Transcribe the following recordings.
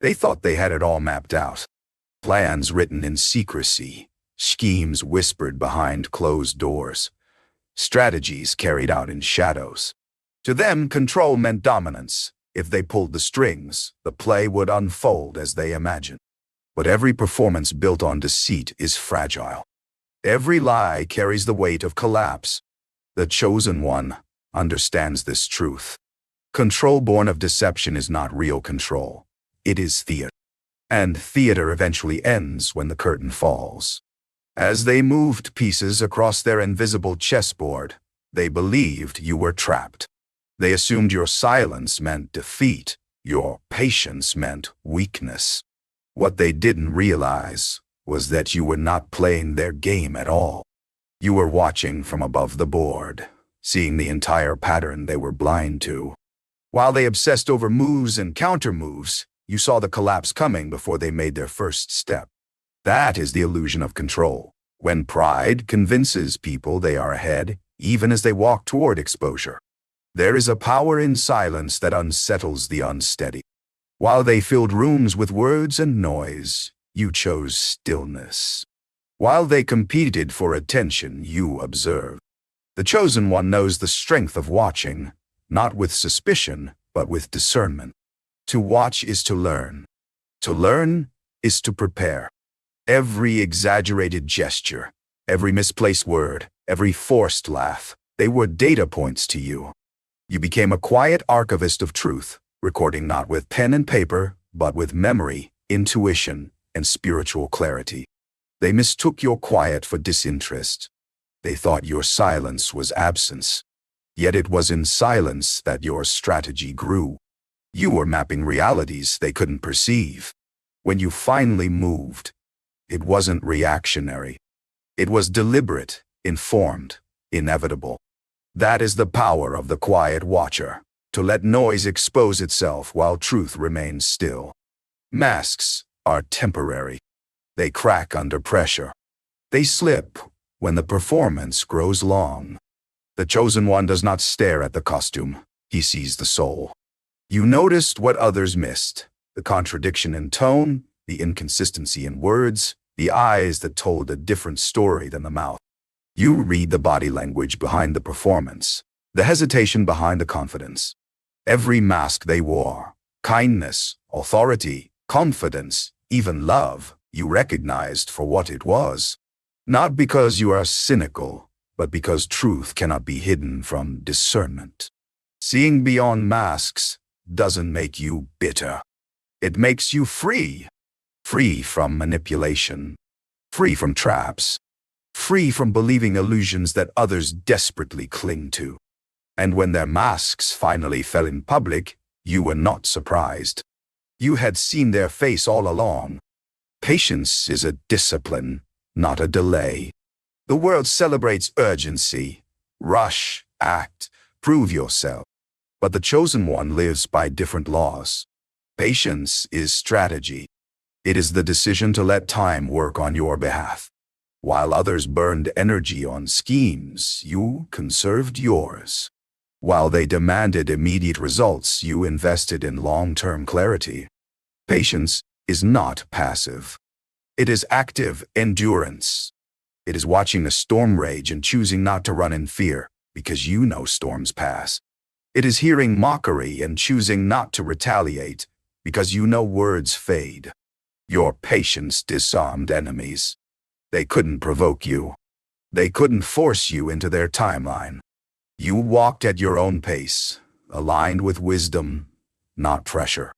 They thought they had it all mapped out. Plans written in secrecy, schemes whispered behind closed doors, strategies carried out in shadows. To them, control meant dominance. If they pulled the strings, the play would unfold as they imagined. But every performance built on deceit is fragile. Every lie carries the weight of collapse. The chosen one understands this truth. Control born of deception is not real control. It is theater. And theater eventually ends when the curtain falls. As they moved pieces across their invisible chessboard, they believed you were trapped. They assumed your silence meant defeat, your patience meant weakness. What they didn't realize was that you were not playing their game at all. You were watching from above the board, seeing the entire pattern they were blind to. While they obsessed over moves and counter-moves, you saw the collapse coming before they made their first step. That is the illusion of control. When pride convinces people they are ahead, even as they walk toward exposure. There is a power in silence that unsettles the unsteady. While they filled rooms with words and noise, you chose stillness. While they competed for attention, you observed. The chosen one knows the strength of watching, not with suspicion, but with discernment. To watch is to learn. To learn is to prepare. Every exaggerated gesture, every misplaced word, every forced laugh, they were data points to you. You became a quiet archivist of truth, recording not with pen and paper, but with memory, intuition, and spiritual clarity. They mistook your quiet for disinterest. They thought your silence was absence. Yet it was in silence that your strategy grew. You were mapping realities they couldn't perceive. When you finally moved, it wasn't reactionary. It was deliberate, informed, inevitable. That is the power of the quiet watcher, to let noise expose itself while truth remains still. Masks are temporary. They crack under pressure. They slip when the performance grows long. The chosen one does not stare at the costume. He sees the soul. You noticed what others missed, the contradiction in tone, the inconsistency in words, the eyes that told a different story than the mouth. You read the body language behind the performance, the hesitation behind the confidence. Every mask they wore, kindness, authority, confidence, even love, you recognized for what it was. Not because you are cynical, but because truth cannot be hidden from discernment. Seeing beyond masks doesn't make you bitter. It makes you free. Free from manipulation. Free from traps. Free from believing illusions that others desperately cling to. And when their masks finally fell in public, you were not surprised. You had seen their face all along. Patience is a discipline, not a delay. The world celebrates urgency. Rush, act, prove yourself. But the chosen one lives by different laws. Patience is strategy. It is the decision to let time work on your behalf. While others burned energy on schemes, you conserved yours. While they demanded immediate results, you invested in long-term clarity. Patience is not passive. It is active endurance. It is watching a storm rage and choosing not to run in fear, because you know storms pass. It is hearing mockery and choosing not to retaliate, because you know words fade. Your patience disarmed enemies. They couldn't provoke you. They couldn't force you into their timeline. You walked at your own pace, aligned with wisdom, not pressure.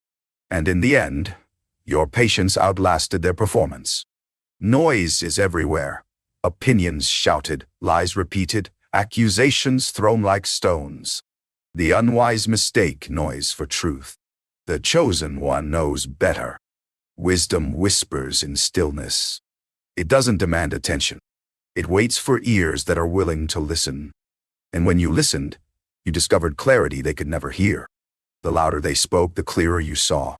And in the end, your patience outlasted their performance. Noise is everywhere. Opinions shouted, lies repeated, accusations thrown like stones. The unwise mistake noise for truth. The chosen one knows better. Wisdom whispers in stillness. It doesn't demand attention. It waits for ears that are willing to listen. And when you listened, you discovered clarity they could never hear. The louder they spoke, the clearer you saw.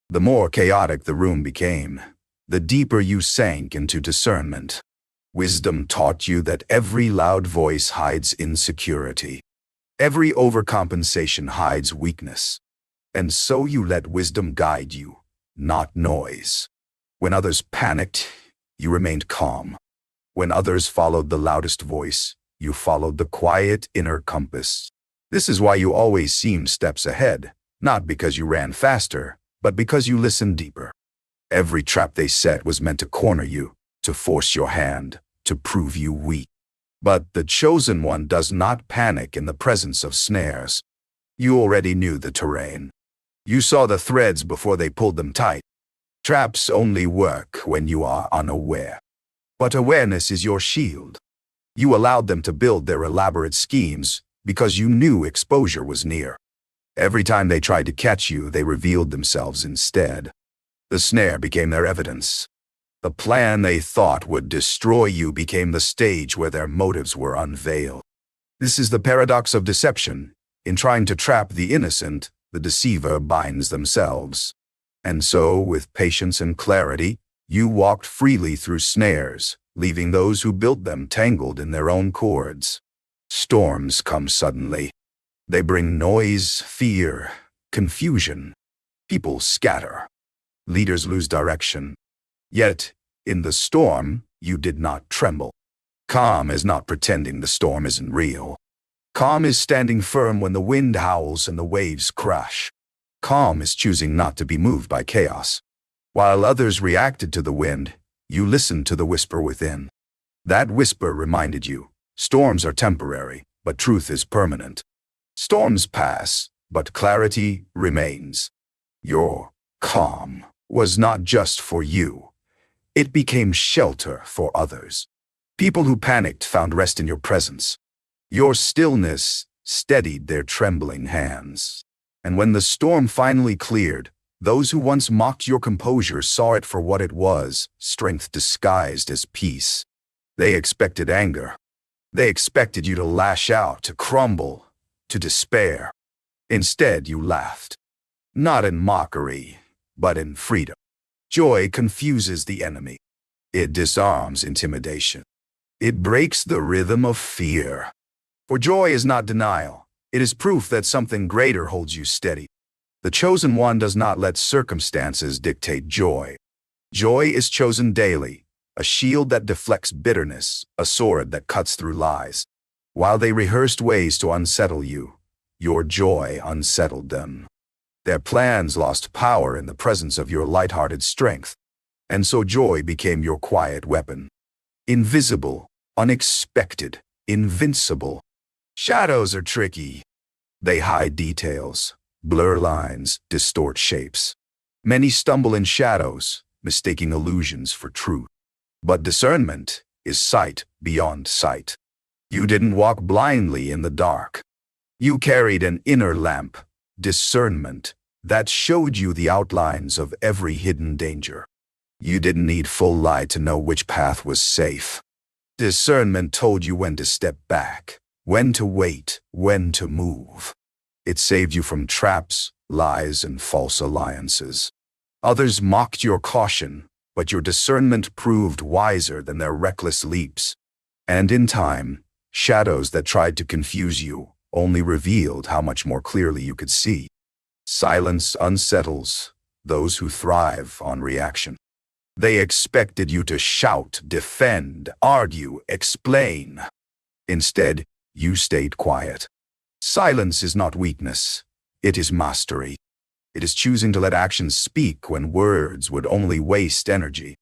The more chaotic the room became, the deeper you sank into discernment. Wisdom taught you that every loud voice hides insecurity. Every overcompensation hides weakness. And so you let wisdom guide you, not noise. When others panicked, you remained calm. When others followed the loudest voice, you followed the quiet inner compass. This is why you always seemed steps ahead, not because you ran faster, but because you listened deeper. Every trap they set was meant to corner you, to force your hand, to prove you weak. But the chosen one does not panic in the presence of snares. You already knew the terrain. You saw the threads before they pulled them tight. Traps only work when you are unaware. But awareness is your shield. You allowed them to build their elaborate schemes because you knew exposure was near. Every time they tried to catch you, they revealed themselves instead. The snare became their evidence. The plan they thought would destroy you became the stage where their motives were unveiled. This is the paradox of deception. In trying to trap the innocent, the deceiver binds themselves. And so, with patience and clarity, you walked freely through snares, leaving those who built them tangled in their own cords. Storms come suddenly. They bring noise, fear, confusion. People scatter. Leaders lose direction. Yet, in the storm, you did not tremble. Calm is not pretending the storm isn't real. Calm is standing firm when the wind howls and the waves crash. Calm is choosing not to be moved by chaos. While others reacted to the wind, you listened to the whisper within. That whisper reminded you, storms are temporary, but truth is permanent. Storms pass, but clarity remains. Your calm was not just for you. It became shelter for others. People who panicked found rest in your presence. Your stillness steadied their trembling hands. And when the storm finally cleared, those who once mocked your composure saw it for what it was, strength disguised as peace. They expected anger. They expected you to lash out, to crumble, to despair. Instead, you laughed. Not in mockery, but in freedom. Joy confuses the enemy. It disarms intimidation. It breaks the rhythm of fear. For joy is not denial. It is proof that something greater holds you steady. The chosen one does not let circumstances dictate joy. Joy is chosen daily, a shield that deflects bitterness, a sword that cuts through lies. While they rehearsed ways to unsettle you, your joy unsettled them. Their plans lost power in the presence of your light-hearted strength, and so joy became your quiet weapon. Invisible, unexpected, invincible. Shadows are tricky. They hide details, blur lines, distort shapes. Many stumble in shadows, mistaking illusions for truth. But discernment is sight beyond sight. You didn't walk blindly in the dark. You carried an inner lamp, discernment, that showed you the outlines of every hidden danger. You didn't need full light to know which path was safe. Discernment told you when to step back, when to wait, when to move. It saved you from traps, lies, and false alliances. Others mocked your caution, but your discernment proved wiser than their reckless leaps. And in time, shadows that tried to confuse you only revealed how much more clearly you could see. Silence unsettles those who thrive on reaction. They expected you to shout, defend, argue, explain. Instead, you stayed quiet. Silence is not weakness. It is mastery. It is choosing to let actions speak when words would only waste energy.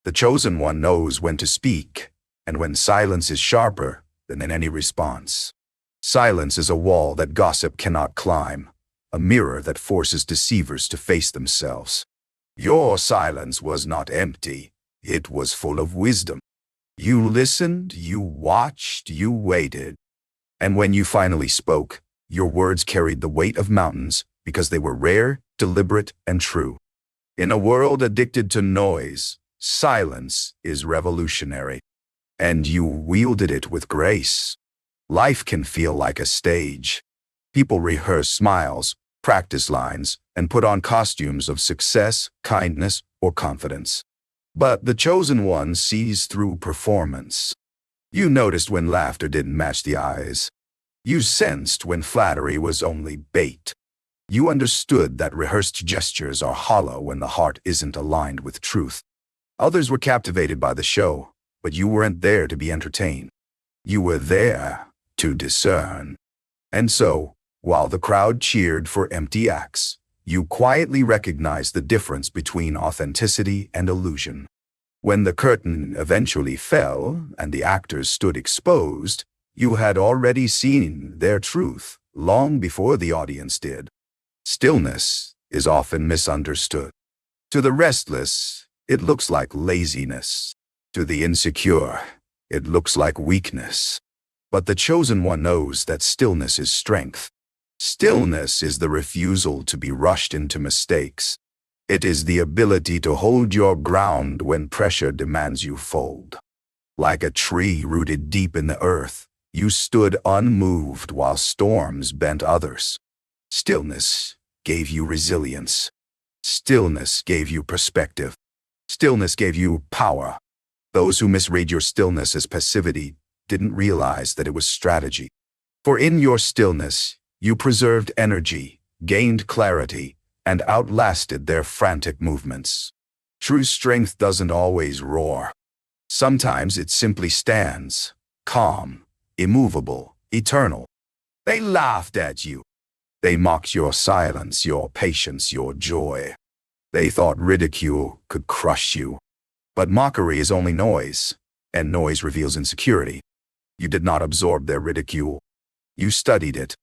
The chosen one knows when to speak, and when silence is sharper than any response. Silence is a wall that gossip cannot climb, a mirror that forces deceivers to face themselves. Your silence was not empty. It was full of wisdom. You listened, you watched, you waited. And when you finally spoke, your words carried the weight of mountains because they were rare, deliberate, and true. In a world addicted to noise, silence is revolutionary. And you wielded it with grace. Life can feel like a stage. People rehearse smiles, practice lines, and put on costumes of success, kindness, or confidence. But the chosen one sees through performance. You noticed when laughter didn't match the eyes. You sensed when flattery was only bait. You understood that rehearsed gestures are hollow when the heart isn't aligned with truth. Others were captivated by the show, but you weren't there to be entertained. You were there to discern. And so, while the crowd cheered for empty acts, you quietly recognized the difference between authenticity and illusion. When the curtain eventually fell and the actors stood exposed, you had already seen their truth long before the audience did. Stillness is often misunderstood. To the restless, it looks like laziness. To the insecure, it looks like weakness. But the chosen one knows that stillness is strength. Stillness is the refusal to be rushed into mistakes. It is the ability to hold your ground when pressure demands you fold. Like a tree rooted deep in the earth, you stood unmoved while storms bent others. Stillness gave you resilience. Stillness gave you perspective. Stillness gave you power. Those who misread your stillness as passivity didn't realize that it was strategy. For in your stillness, you preserved energy, gained clarity, and outlasted their frantic movements. True strength doesn't always roar. Sometimes it simply stands, calm, immovable, eternal. They laughed at you. They mocked your silence, your patience, your joy. They thought ridicule could crush you. But mockery is only noise, and noise reveals insecurity. You did not absorb their ridicule. You studied it.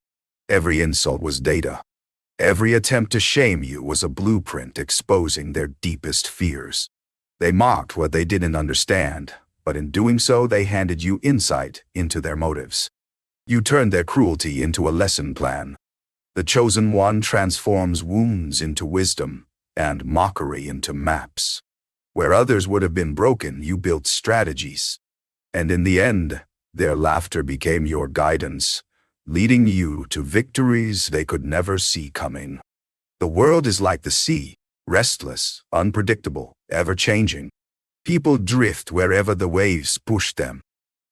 Every insult was data. Every attempt to shame you was a blueprint exposing their deepest fears. They mocked what they didn't understand, but in doing so they handed you insight into their motives. You turned their cruelty into a lesson plan. The chosen one transforms wounds into wisdom and mockery into maps. Where others would have been broken, you built strategies. And in the end, their laughter became your guidance, leading you to victories they could never see coming. The world is like the sea, restless, unpredictable, ever-changing. People drift wherever the waves push them.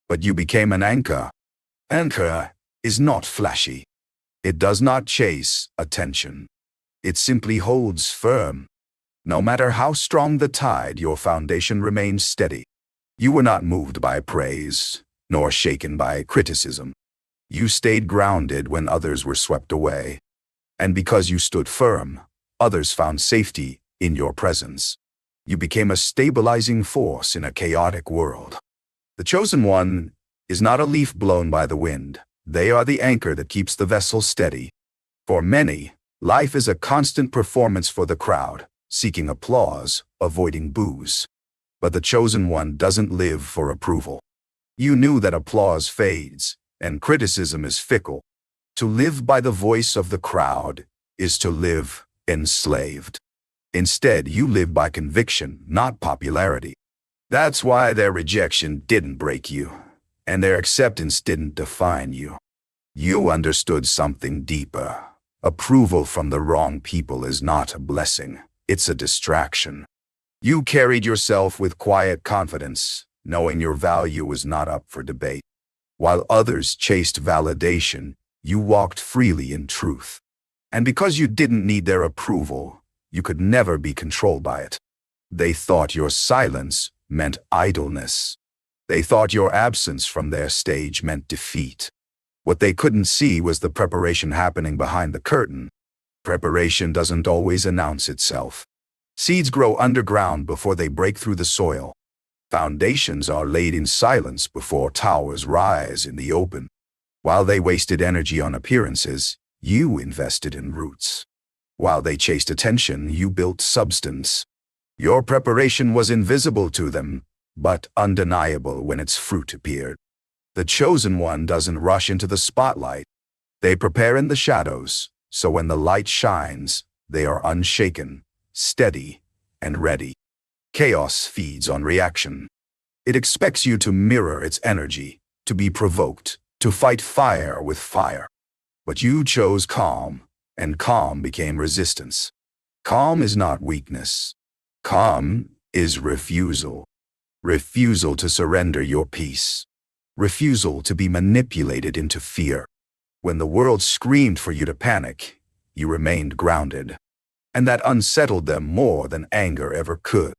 But you became an anchor. Anchor is not flashy. It does not chase attention. It simply holds firm. No matter how strong the tide, your foundation remains steady. You were not moved by praise, nor shaken by criticism. You stayed grounded when others were swept away. And because you stood firm, others found safety in your presence. You became a stabilizing force in a chaotic world. The chosen one is not a leaf blown by the wind. They are the anchor that keeps the vessel steady. For many, life is a constant performance for the crowd, seeking applause, avoiding boos. But the chosen one doesn't live for approval. You knew that applause fades, and criticism is fickle. To live by the voice of the crowd is to live enslaved. Instead, you live by conviction, not popularity. That's why their rejection didn't break you, and their acceptance didn't define you. You understood something deeper. Approval from the wrong people is not a blessing, it's a distraction. You carried yourself with quiet confidence, knowing your value was not up for debate. While others chased validation, you walked freely in truth. And because you didn't need their approval, you could never be controlled by it. They thought your silence meant idleness. They thought your absence from their stage meant defeat. What they couldn't see was the preparation happening behind the curtain. Preparation doesn't always announce itself. Seeds grow underground before they break through the soil. Foundations are laid in silence before towers rise in the open. While they wasted energy on appearances, you invested in roots. While they chased attention, you built substance. Your preparation was invisible to them, but undeniable when its fruit appeared. The chosen one doesn't rush into the spotlight. They prepare in the shadows, so when the light shines, they are unshaken, steady, and ready. Chaos feeds on reaction. It expects you to mirror its energy, to be provoked, to fight fire with fire. But you chose calm, and calm became resistance. Calm is not weakness. Calm is refusal. Refusal to surrender your peace. Refusal to be manipulated into fear. When the world screamed for you to panic, you remained grounded. And that unsettled them more than anger ever could.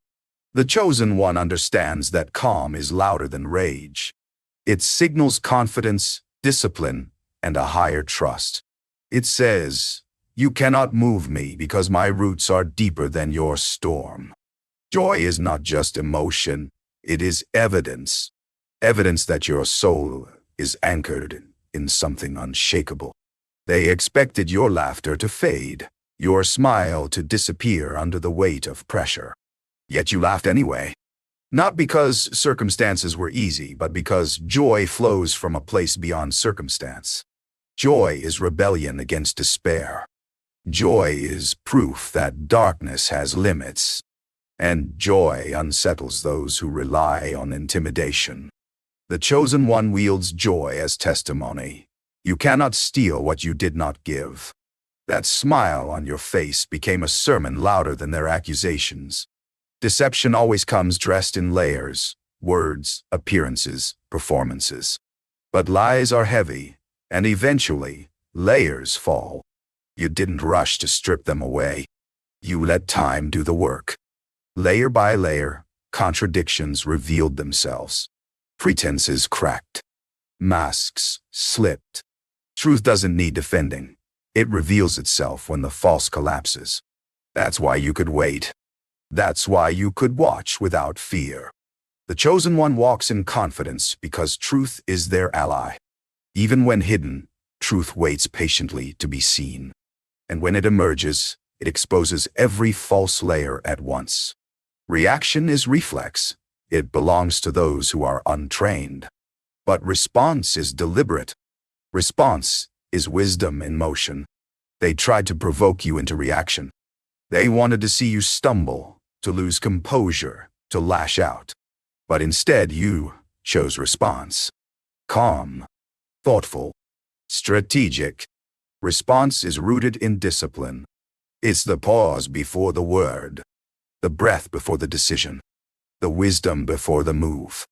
The chosen one understands that calm is louder than rage. It signals confidence, discipline, and a higher trust. It says, "You cannot move me because my roots are deeper than your storm." Joy is not just emotion, it is evidence. Evidence that your soul is anchored in something unshakable. They expected your laughter to fade, your smile to disappear under the weight of pressure. Yet you laughed anyway. Not because circumstances were easy, but because joy flows from a place beyond circumstance. Joy is rebellion against despair. Joy is proof that darkness has limits. And joy unsettles those who rely on intimidation. The chosen one wields joy as testimony. You cannot steal what you did not give. That smile on your face became a sermon louder than their accusations. Deception always comes dressed in layers, words, appearances, performances. But lies are heavy, and eventually, layers fall. You didn't rush to strip them away. You let time do the work. Layer by layer, contradictions revealed themselves. Pretenses cracked. Masks slipped. Truth doesn't need defending. It reveals itself when the false collapses. That's why you could wait. That's why you could watch without fear. The chosen one walks in confidence because truth is their ally. Even when hidden, truth waits patiently to be seen. And when it emerges, it exposes every false layer at once. Reaction is reflex. It belongs to those who are untrained. But response is deliberate. Response is wisdom in motion. They tried to provoke you into reaction. They wanted to see you stumble, to lose composure, to lash out. But instead you chose response. Calm, thoughtful, strategic. Response is rooted in discipline. It's the pause before the word, the breath before the decision, the wisdom before the move.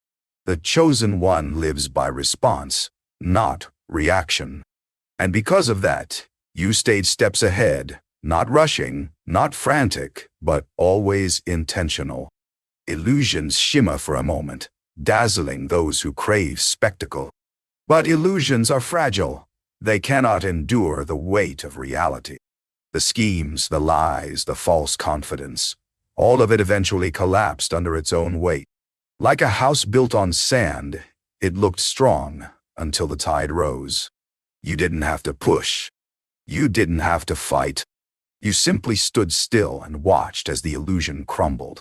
The chosen one lives by response, not reaction. And because of that, you stayed steps ahead, not rushing, not frantic, but always intentional. Illusions shimmer for a moment, dazzling those who crave spectacle. But illusions are fragile. They cannot endure the weight of reality. The schemes, the lies, the false confidence, all of it eventually collapsed under its own weight. Like a house built on sand, it looked strong until the tide rose. You didn't have to push. You didn't have to fight. You simply stood still and watched as the illusion crumbled.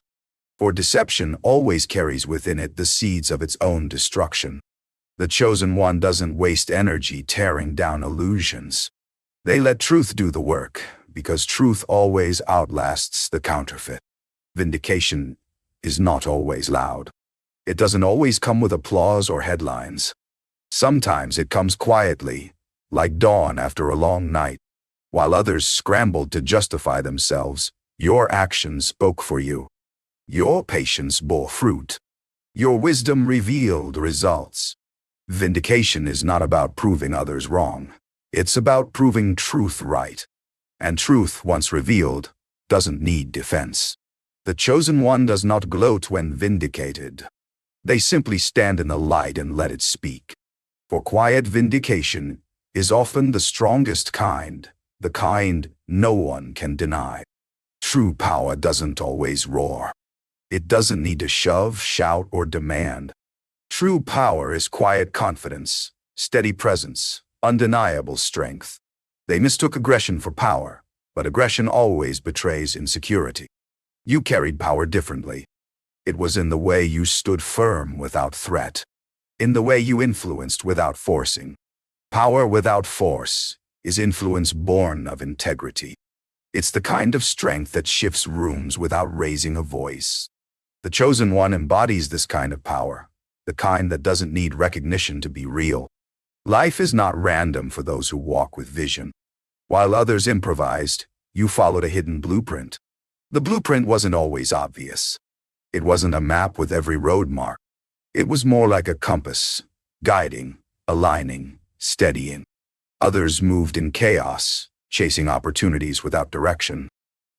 For deception always carries within it the seeds of its own destruction. The chosen one doesn't waste energy tearing down illusions. They let truth do the work, because truth always outlasts the counterfeit. Vindication is not always loud. It doesn't always come with applause or headlines. Sometimes it comes quietly, like dawn after a long night. While others scrambled to justify themselves, your actions spoke for you. Your patience bore fruit. Your wisdom revealed results. Vindication is not about proving others wrong. It's about proving truth right. And truth, once revealed, doesn't need defense. The chosen one does not gloat when vindicated. They simply stand in the light and let it speak. For quiet vindication is often the strongest kind, the kind no one can deny. True power doesn't always roar. It doesn't need to shove, shout, or demand. True power is quiet confidence, steady presence, undeniable strength. They mistook aggression for power, but aggression always betrays insecurity. You carried power differently. It was in the way you stood firm without threat, in the way you influenced without forcing. Power without force is influence born of integrity. It's the kind of strength that shifts rooms without raising a voice. The chosen one embodies this kind of power, the kind that doesn't need recognition to be real. Life is not random for those who walk with vision. While others improvised, you followed a hidden blueprint. The blueprint wasn't always obvious. It wasn't a map with every road mark. It was more like a compass, guiding, aligning, steadying. Others moved in chaos. chasing opportunities without direction.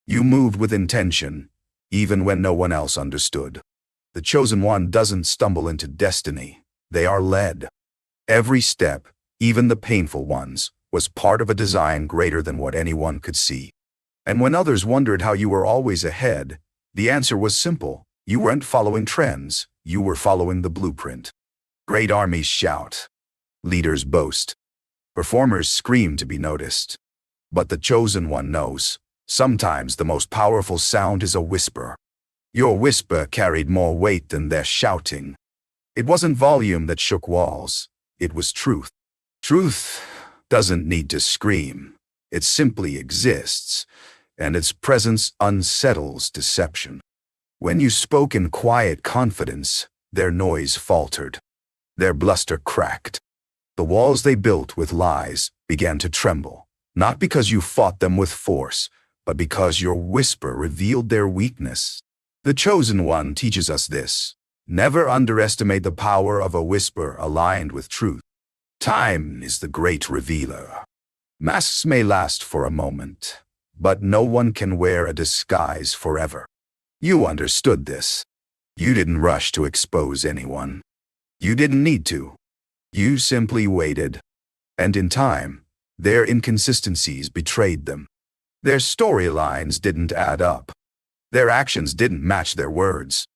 You moved with intention, even when no one else understood. The chosen one doesn't stumble into destiny. They are led. Every step, even the painful ones, was part of a design greater than what anyone could see. And when others wondered how you were always ahead, the answer was simple. You weren't following trends, you were following the blueprint. Great armies shout. Leaders boast. Performers scream to be noticed. But the chosen one knows. Sometimes the most powerful sound is a whisper. Your whisper carried more weight than their shouting. It wasn't volume that shook walls. It was truth. Truth doesn't need to scream. It simply exists, and its presence unsettles deception. When you spoke in quiet confidence, their noise faltered. Their bluster cracked. The walls they built with lies began to tremble, not because you fought them with force, but because your whisper revealed their weakness. The chosen one teaches us this. Never underestimate the power of a whisper aligned with truth. Time is the great revealer. Masks may last for a moment, but no one can wear a disguise forever. You understood this. You didn't rush to expose anyone. You didn't need to. You simply waited. And in time, their inconsistencies betrayed them. Their storylines didn't add up. Their actions didn't match their words.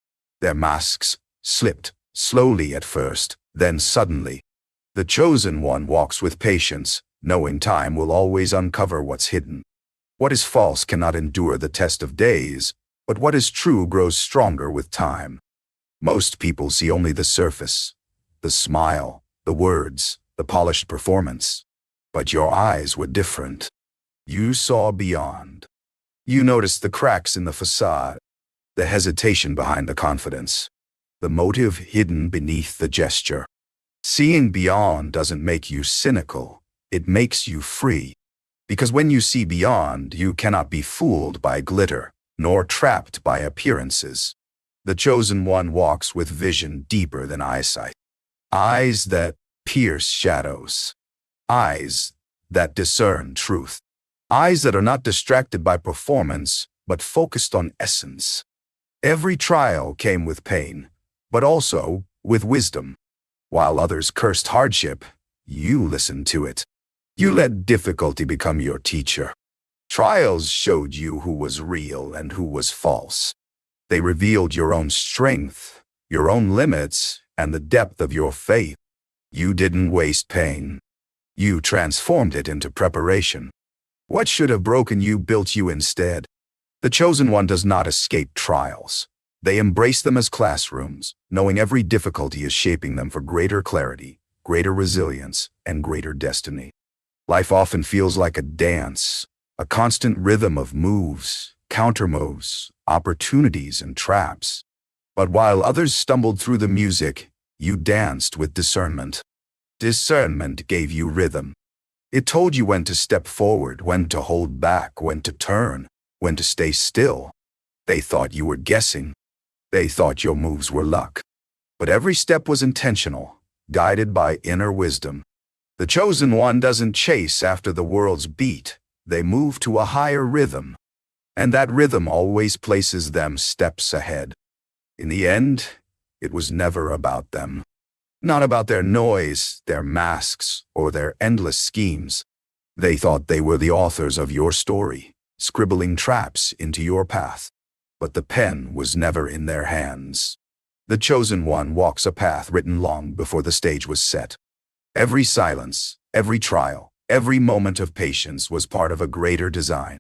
Their masks slipped, slowly at first, then suddenly. The chosen one walks with patience, knowing time will always uncover what's hidden. What is false cannot endure the test of days, but what is true grows stronger with time. Most people see only the surface, the smile, the words, the polished performance. But your eyes were different. You saw beyond. You noticed the cracks in the facade, the hesitation behind the confidence, the motive hidden beneath the gesture. Seeing beyond doesn't make you cynical, it makes you free. Because when you see beyond, you cannot be fooled by glitter, nor trapped by appearances. The chosen one walks with vision deeper than eyesight. Eyes that pierce shadows. Eyes that discern truth. Eyes that are not distracted by performance, but focused on essence. Every trial came with pain, but also with wisdom. While others cursed hardship, you listened to it. You let difficulty become your teacher. Trials showed you who was real and who was false. They revealed your own strength, your own limits, and the depth of your faith. You didn't waste pain. You transformed it into preparation. What should have broken you built you instead. The chosen one does not escape trials. They embrace them as classrooms, knowing every difficulty is shaping them for greater clarity, greater resilience, and greater destiny. Life often feels like a dance, a constant rhythm of moves, countermoves, opportunities, and traps. But while others stumbled through the music, you danced with discernment. Discernment gave you rhythm. It told you when to step forward, when to hold back, when to turn, when to stay still. They thought you were guessing. They thought your moves were luck. But every step was intentional, guided by inner wisdom. The chosen one doesn't chase after the world's beat. They move to a higher rhythm. And that rhythm always places them steps ahead. In the end, it was never about them. Not about their noise, their masks, or their endless schemes. They thought they were the authors of your story, scribbling traps into your path. But the pen was never in their hands. The chosen one walks a path written long before the stage was set. Every silence, every trial, every moment of patience was part of a greater design.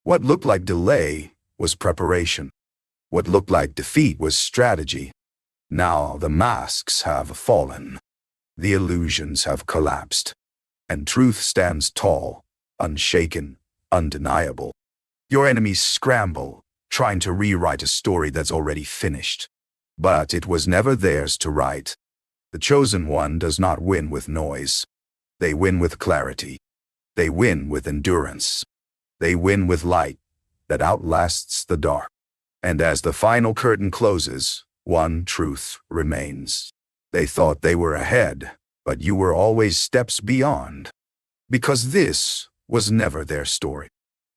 What looked like delay was preparation. What looked like defeat was strategy. Now the masks have fallen. The illusions have collapsed. And truth stands tall, unshaken, undeniable. Your enemies scramble, trying to rewrite a story that's already finished. But it was never theirs to write. The chosen one does not win with noise. They win with clarity. They win with endurance. They win with light that outlasts the dark. And as the final curtain closes, one truth remains. They thought they were ahead, but you were always steps beyond. Because this was never their story.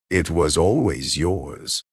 It was always yours.